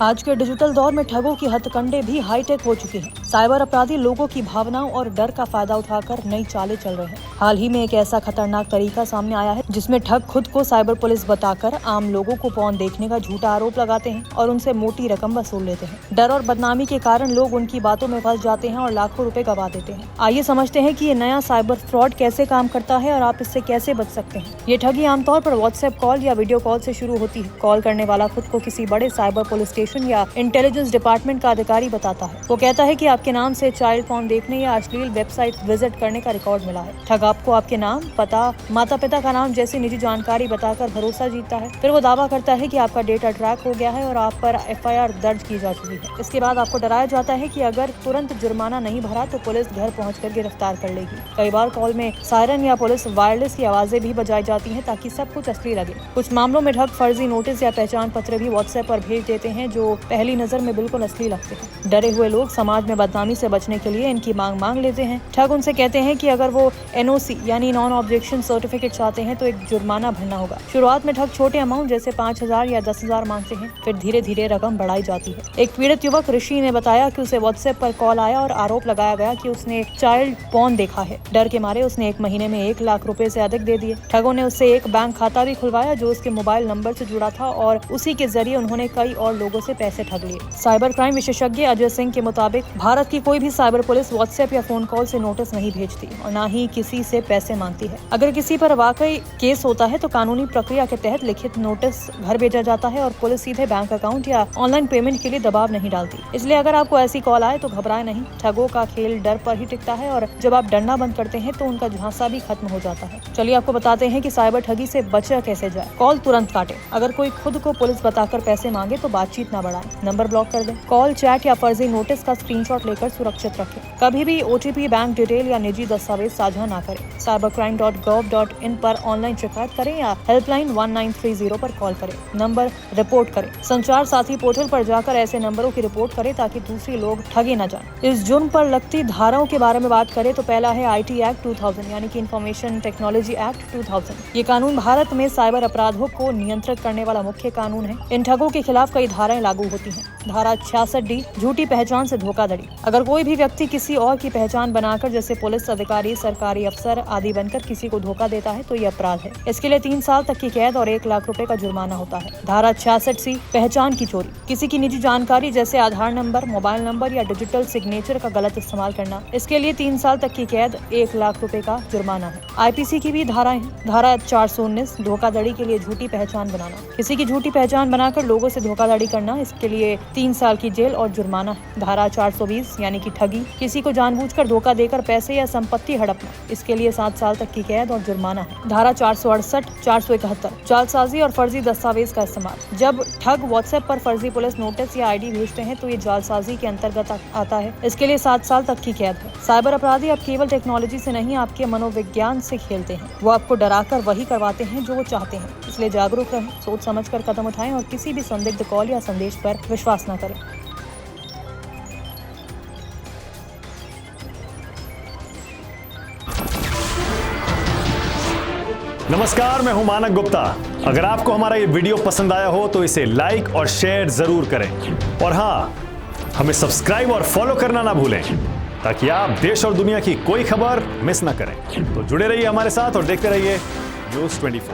आज के डिजिटल दौर में ठगों की हथकंडे भी हाईटेक हो चुके हैं। साइबर अपराधी लोगों की भावनाओं और डर का फायदा उठाकर नई चालें चल रहे हैं। हाल ही में एक ऐसा खतरनाक तरीका सामने आया है जिसमें ठग खुद को साइबर पुलिस बताकर आम लोगों को पॉर्न देखने का झूठा आरोप लगाते हैं और उनसे मोटी रकम वसूल लेते हैं। डर और बदनामी के कारण लोग उनकी बातों में फंस जाते हैं और लाखों रुपए गवा देते हैं। आइए समझते हैं कि ये नया साइबर फ्रॉड कैसे काम करता है और आप इससे कैसे बच सकते हैं। ये ठगी आमतौर पर व्हाट्सएप कॉल या वीडियो कॉल से शुरू होती है। कॉल करने वाला खुद को किसी बड़े साइबर पुलिस स्टेशन या इंटेलिजेंस डिपार्टमेंट का अधिकारी बताता है। वो कहता है कि आपके नाम से चाइल्ड पॉर्न देखने या अश्लील वेबसाइट विजिट करने का रिकॉर्ड मिला है। ठग आपको आपके नाम, पता, माता पिता का नाम जैसी निजी जानकारी बताकर भरोसा जीतता है। फिर वो दावा करता है कि आपका डेटा ट्रैक हो गया है और आप पर FIR दर्ज की जा चुकी है। इसके बाद आपको डराया जाता है कि अगर तुरंत जुर्माना नहीं भरा तो पुलिस घर पहुंचकर गिरफ्तार कर लेगी। कई बार कॉल में सायरन या पुलिस वायरलेस की आवाजें भी बजाई जाती हैं ताकि सब कुछ असली लगे। कुछ मामलों में ठग फर्जी नोटिस या पहचान पत्र भी व्हाट्सएप पर भेज देते हैं जो पहली नजर में बिल्कुल असली लगते हैं। डरे हुए लोग समाज में बदनामी से बचने के लिए इनकी मांग लेते हैं। ठग उनसे कहते हैं कि अगर वो NOC यानी नॉन ऑब्जेक्शन सर्टिफिकेट चाहते हैं तो एक जुर्माना भरना होगा। शुरुआत में ठग छोटे अमाउंट जैसे 5,000 या 10,000 मांगते हैं, फिर धीरे धीरे रकम बढ़ाई जाती है। एक पीड़ित युवक ऋषि ने बताया कि उसे व्हाट्सएप पर कॉल आया और आरोप लगाया गया कि उसने चाइल्ड पॉर्न देखा है। डर के मारे उसने 1 महीने में 1 लाख रुपए से अधिक दे दिए। ठगों ने उससे एक बैंक खाता भी खुलवाया जो उसके मोबाइल नंबर से जुड़ा था और उसी के जरिए उन्होंने कई और लोगों से पैसे ठग लिए। साइबर क्राइम विशेषज्ञ अजय सिंह के मुताबिक भारत की कोई भी साइबर पुलिस व्हाट्सएप या फोन कॉल से नोटिस नहीं भेजती और न ही किसी से पैसे मांगती है। अगर किसी पर वाकई केस होता है तो कानूनी प्रक्रिया के तहत लिखित नोटिस घर भेजा जाता है और पुलिस सीधे बैंक अकाउंट या ऑनलाइन पेमेंट के लिए दबाव नहीं डालती। इसलिए अगर आपको ऐसी कॉल आए तो घबराएं नहीं। ठगों का खेल डर पर ही टिकता है और जब आप डरना बंद करते हैं तो उनका झांसा भी खत्म हो जाता है। चलिए आपको बताते हैं कि साइबर ठगी से बचा कैसे जाए। कॉल तुरंत काटे। अगर कोई खुद को पुलिस बताकर पैसे मांगे तो बातचीत न बढ़ाएं, नंबर ब्लॉक कर दें। कॉल, चैट या फर्जी नोटिस का स्क्रीनशॉट लेकर सुरक्षित रखें। कभी भी OTP, बैंक डिटेल या निजी दस्तावेज साझा ना करें। cybercrime.gov.in पर ऑनलाइन शिकायत करें या हेल्पलाइन 1930 पर कॉल करें। नंबर रिपोर्ट करें। संचार साथी पोर्टल पर जाकर ऐसे नंबरों की रिपोर्ट करें ताकि दूसरे लोग ठगे न जाएं। इस जुर्म पर लगती धाराओं के बारे में बात करें तो पहला है IT एक्ट 2000 यानी कि इंफॉर्मेशन टेक्नोलॉजी एक्ट 2000। ये कानून भारत में साइबर अपराधों को नियंत्रित करने वाला मुख्य कानून है। इन ठगों के खिलाफ कई धाराएं लागू होती हैं। धारा 66D झूठी पहचान से धोखाधड़ी। अगर कोई भी व्यक्ति किसी और की पहचान बनाकर जैसे पुलिस अधिकारी, सरकारी अफसर आदि बनकर किसी को धोखा देता है तो ये अपराध है। इसके लिए 3 साल तक की कैद और 1 लाख रुपए का जुर्माना होता है। धारा 66C पहचान की चोरी। किसी की निजी जानकारी जैसे आधार नंबर, मोबाइल नंबर या डिजिटल सिग्नेचर का गलत इस्तेमाल करना। इसके लिए 3 साल तक की कैद, 1 लाख रुपए का जुर्माना है। IPC की भी धाराएं हैं। धारा 419 धोखाधड़ी के लिए झूठी पहचान बनाना। किसी की झूठी पहचान बनाकर लोगों से धोखाधड़ी करना, इसके लिए 3 साल की जेल और जुर्माना है। धारा 420 यानी कि ठगी। किसी को जानबूझकर धोखा देकर पैसे या संपत्ति हड़पना, इसके लिए 7 साल तक की कैद और जुर्माना है। धारा 468, 471 जालसाजी और फर्जी दस्तावेज का इस्तेमाल। जब ठग व्हाट्सएप पर फर्जी पुलिस नोटिस या ID भेजते हैं तो ये जालसाजी के अंतर्गत आता है। इसके लिए 7 साल तक की कैद है। साइबर अपराधी अब केवल टेक्नोलॉजी से नहीं, आपके मनोविज्ञान से खेलते हैं। वो आपको डराकर वही करवाते हैं जो वो चाहते हैं। इसलिए जागरूक रहें, सोच समझकर कदम उठाएं और किसी भी संदिग्ध कॉल या संदेश पर विश्वास न करें। नमस्कार, मैं हूं मानक गुप्ता। अगर आपको हमारा ये वीडियो पसंद आया हो तो इसे लाइक और शेयर जरूर करें और हाँ, हमें सब्सक्राइब और फॉलो करना ना भूलें ताकि आप देश और दुनिया की कोई खबर मिस ना करें। तो जुड़े रहिए हमारे साथ और देखते रहिए News 24।